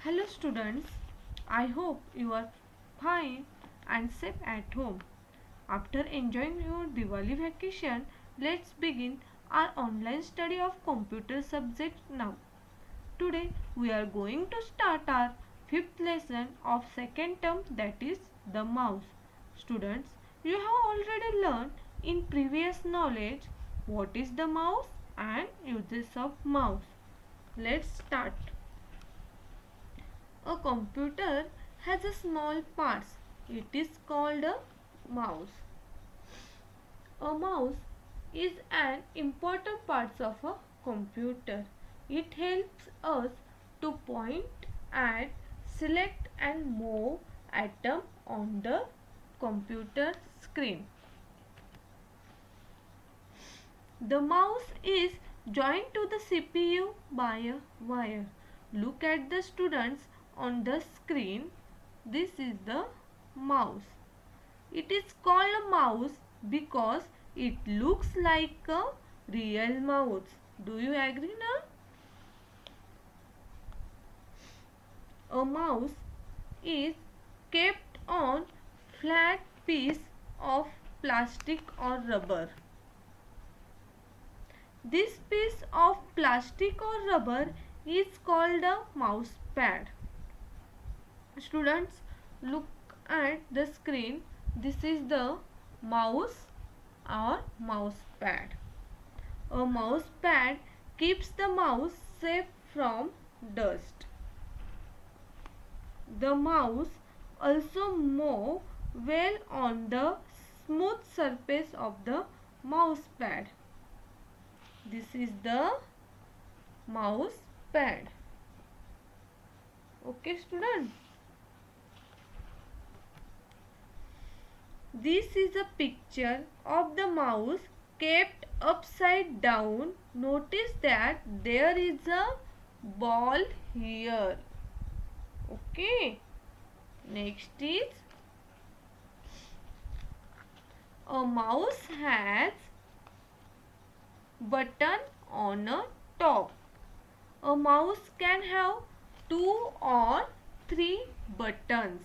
Hello students, I hope you are fine and safe at home. After enjoying your Diwali vacation, let's begin our online study of computer subject now. Today we are going to start our fifth lesson of second term, that is the mouse. Students, you have already learned in previous knowledge what is the mouse and uses of mouse. Let's start. A computer has a small parts. It is called a mouse. A mouse is an important part of a computer. It helps us to point at, select and move items on the computer screen. The mouse is joined to the CPU by a wire. Look at the students on the screen. This is the mouse. It is called a mouse because it looks like a real mouse. Do you agree now? A mouse is kept on flat piece of plastic or rubber. This piece of plastic or rubber is called a mouse pad. Students, look at the screen. This is the mouse or mouse pad. A mouse pad keeps the mouse safe from dust. The mouse also moves well on the smooth surface of the mouse pad. This is the mouse pad. Okay, students. This is a picture of the mouse kept upside down. Notice that there is a ball here. Okay. Next is a mouse has button on a top. A mouse can have 2 or 3 buttons.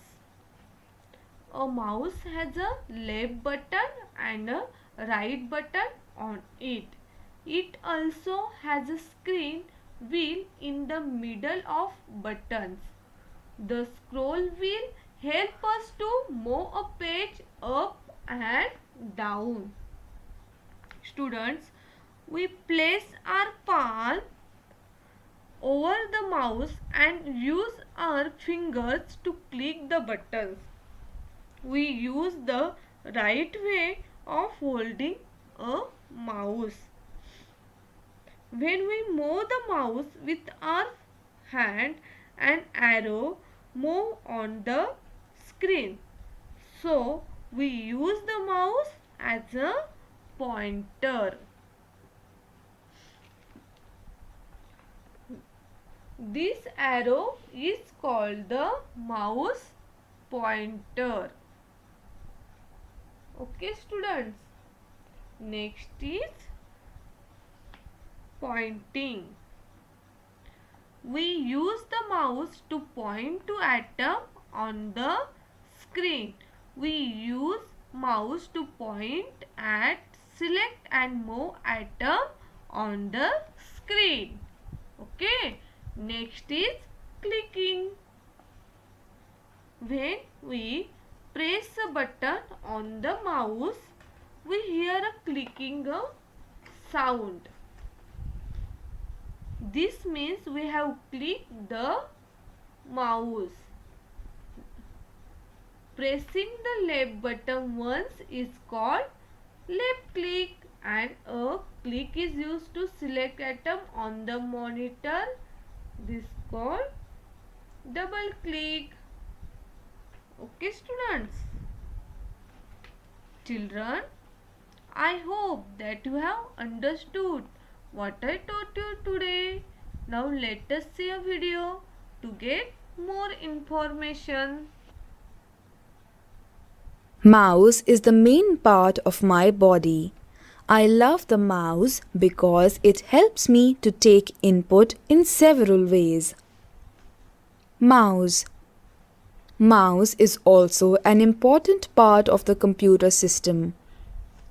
A mouse has a left button and a right button on it. It also has a screen wheel in the middle of buttons. The scroll wheel helps us to move a page up and down. Students, we place our palm over the mouse and use our fingers to click the buttons. We use the right way of holding a mouse. When we move the mouse with our hand, an arrow moves on the screen. So, we use the mouse as a pointer. This arrow is called the mouse pointer. Okay, students. Next is pointing. We use the mouse to point to atom on the screen. We use mouse to point at, select and move atom on the screen. Okay. Next is clicking. When we press a button on the mouse, we hear a clicking sound. This means we have clicked the mouse. Pressing the left button once is called left click, and a click is used to select atom on the monitor. This is called double click. Okay, students. Children, I hope that you have understood what I taught you today. Now let us see a video to get more information. Mouse is the main part of my body. I love the mouse because it helps me to take input in several ways. Mouse. Mouse is also an important part of the computer system.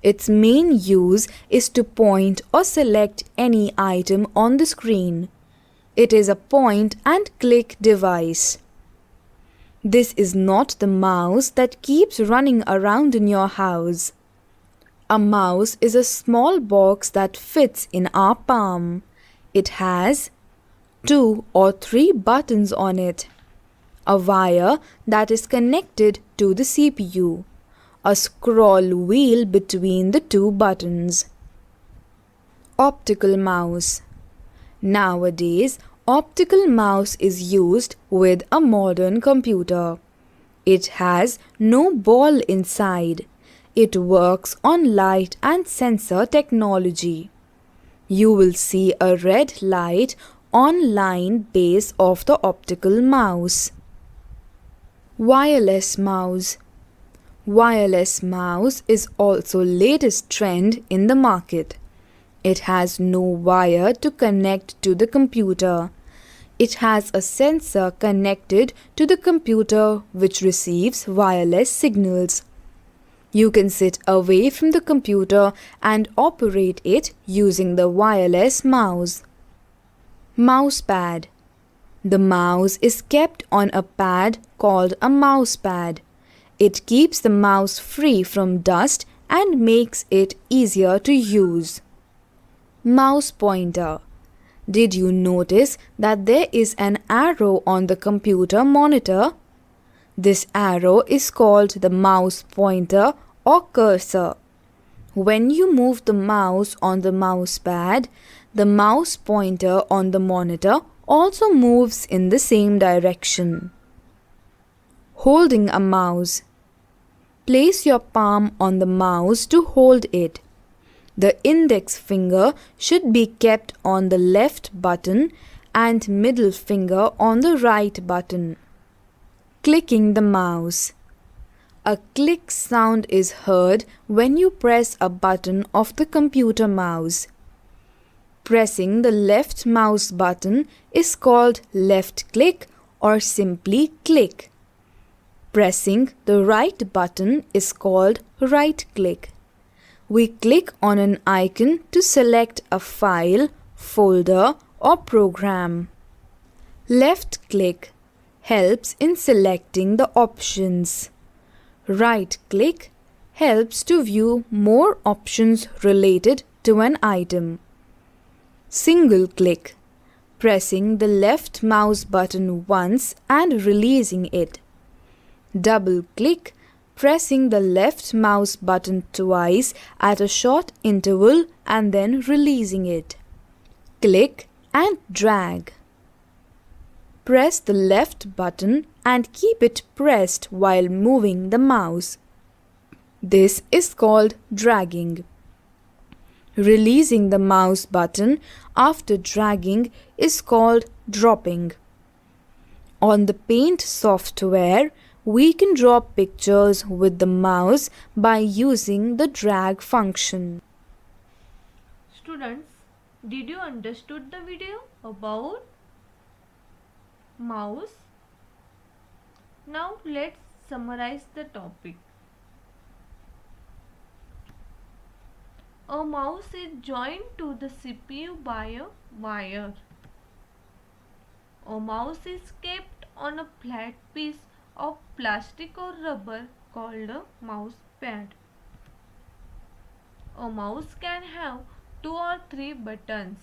Its main use is to point or select any item on the screen. It is a point and click device. This is not the mouse that keeps running around in your house. A mouse is a small box that fits in our palm. It has 2 or 3 buttons on it, a wire that is connected to the CPU, a scroll wheel between the 2 buttons. Optical mouse. Nowadays, optical mouse is used with a modern computer. It has no ball inside. It works on light and sensor technology. You will see a red light on line base of the optical mouse. Wireless mouse. Wireless mouse is also latest trend in the market. It has no wire to connect to the computer. It has a sensor connected to the computer which receives wireless signals. You can sit away from the computer and operate it using the wireless mouse. Mouse pad. The mouse is kept on a pad called a mouse pad. It keeps the mouse free from dust and makes it easier to use. Mouse pointer. Did you notice that there is an arrow on the computer monitor? This arrow is called the mouse pointer or cursor. When you move the mouse on the mouse pad, the mouse pointer on the monitor also moves in the same direction. Holding a mouse. Place your palm on the mouse to hold it. The index finger should be kept on the left button and middle finger on the right button. Clicking the mouse. A click sound is heard when you press a button of the computer mouse. Pressing the left mouse button is called left click or simply click. Pressing the right button is called right click. We click on an icon to select a file, folder or program. Left click helps in selecting the options. Right click helps to view more options related to an item. Single click, pressing the left mouse button once and releasing it. Double click, pressing the left mouse button twice at a short interval and then releasing it. Click and drag. Press the left button and keep it pressed while moving the mouse. This is called dragging. Releasing the mouse button after dragging is called dropping. On the Paint software, we can draw pictures with the mouse by using the drag function. Students, did you understood the video about mouse? Now let's summarize the topic. A mouse is joined to the CPU by a wire. A mouse is kept on a flat piece of plastic or rubber called a mouse pad. A mouse can have 2 or 3 buttons.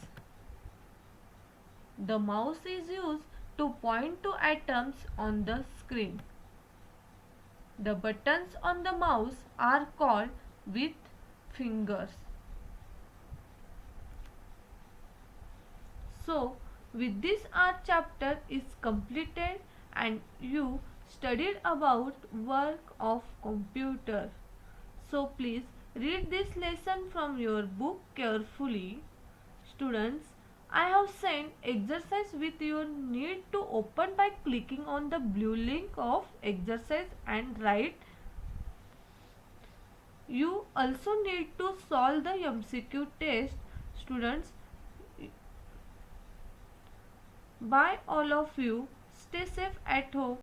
The mouse is used to point to items on the screen. The buttons on the mouse are called with fingers. So, with this our chapter is completed and you studied about work of computer. So please read this lesson from your book carefully. Students, I have sent exercise with your need to open by clicking on the blue link of exercise and write. You also need to solve the MCQ test. Students, by all of you, stay safe at home.